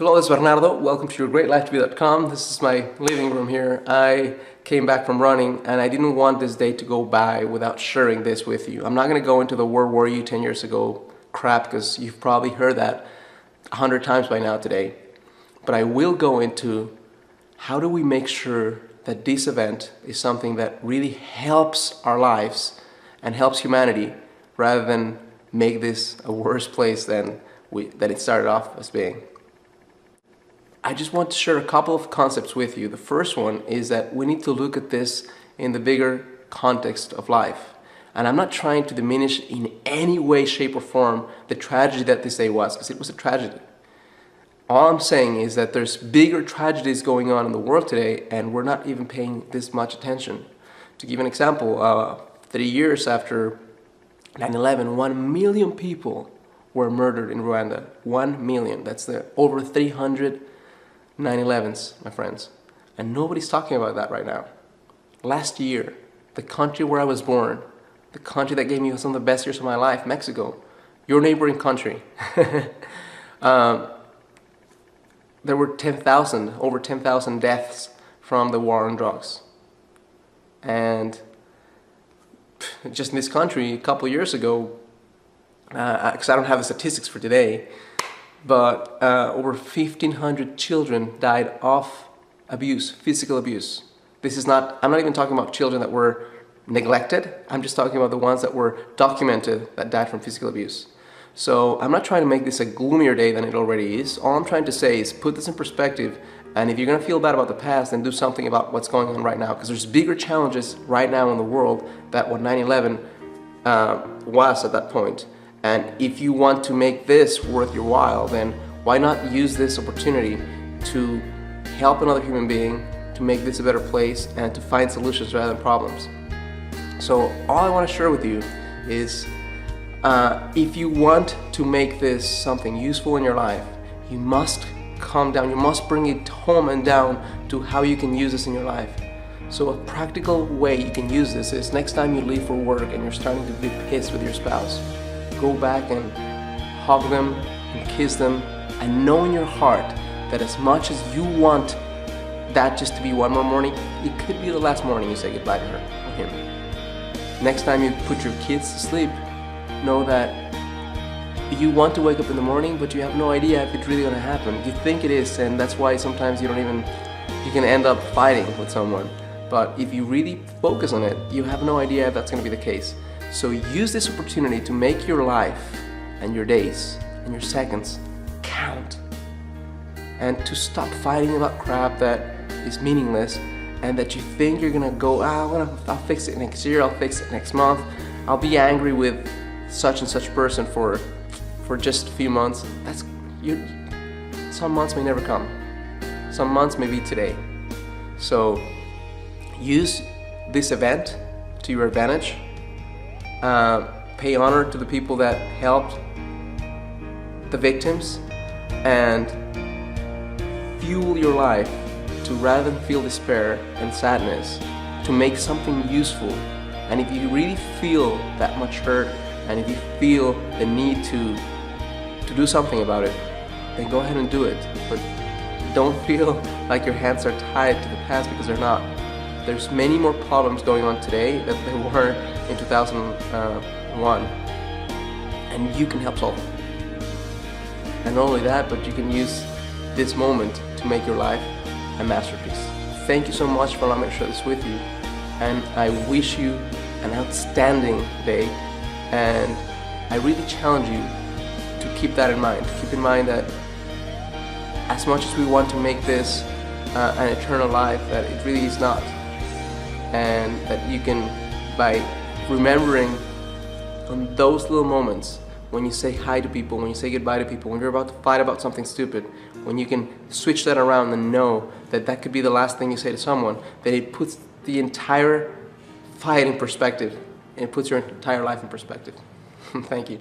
Hello, this is Bernardo. Welcome to yourgreatlifetobe.com. This is my living room here. I came back from running and I didn't want this day to go by without sharing this with you. I'm not going to go into the "where were you 10 years ago" crap because you've probably heard that 100 times by now today. But I will go into how do we make sure that this event is something that really helps our lives and helps humanity rather than make this a worse place than it started off as being. I just want to share a couple of concepts with you. The first one is that we need to look at this in the bigger context of life. And I'm not trying to diminish in any way, shape, or form the tragedy that this day was, because it was a tragedy. All I'm saying is that there's bigger tragedies going on in the world today, and we're not even paying this much attention. To give an example, 3 years after 9/11, 1 million people were murdered in Rwanda. 1 million. That's over 300 9/11s, my friends. And nobody's talking about that right now. Last year, the country where I was born, the country that gave me some of the best years of my life, Mexico, your neighboring country, there were over 10,000 deaths from the war on drugs. And just in this country, a couple of years ago, because I don't have the statistics for today, but over 1,500 children died of abuse, physical abuse. I'm not even talking about children that were neglected. I'm just talking about the ones that were documented that died from physical abuse. So I'm not trying to make this a gloomier day than it already is. All I'm trying to say is put this in perspective, and if you're going to feel bad about the past, then do something about what's going on right now, because there's bigger challenges right now in the world than what 9/11 was at that point. And if you want to make this worth your while, then why not use this opportunity to help another human being, to make this a better place, and to find solutions rather than problems. So all I want to share with you is if you want to make this something useful in your life, you must calm down, you must bring it home and down to how you can use this in your life. So a practical way you can use this is next time you leave for work and you're starting to be pissed with your spouse, go back and hug them and kiss them and know in your heart that as much as you want that just to be one more morning, it could be the last morning you say goodbye to her or him. Next time you put your kids to sleep, know that you want to wake up in the morning, but you have no idea if it's really going to happen. You think it is, and that's why sometimes you can end up fighting with someone. But if you really focus on it, you have no idea if that's going to be the case. So use this opportunity to make your life and your days and your seconds count, and to stop fighting about crap that is meaningless and that you think you're gonna go, I'll fix it next year, I'll fix it next month, I'll be angry with such and such person for just a few months. Some months may never come. Some months may be today. So use this event to your advantage. Pay honor to the people that helped the victims, and fuel your life to, rather than feel despair and sadness, to make something useful. And if you really feel that much hurt, and if you feel the need to do something about it, then go ahead and do it. But don't feel like your hands are tied to the past, because they're not. There's many more problems going on today than there were in 2001, and you can help solve them. And not only that, but you can use this moment to make your life a masterpiece. Thank you so much for allowing me to share this with you, and I wish you an outstanding day, and I really challenge you to keep that in mind. Keep in mind that as much as we want to make this an eternal life, that it really is not. And that you can, by remembering on those little moments, when you say hi to people, when you say goodbye to people, when you're about to fight about something stupid, when you can switch that around and know that that could be the last thing you say to someone, that it puts the entire fight in perspective, and it puts your entire life in perspective. Thank you.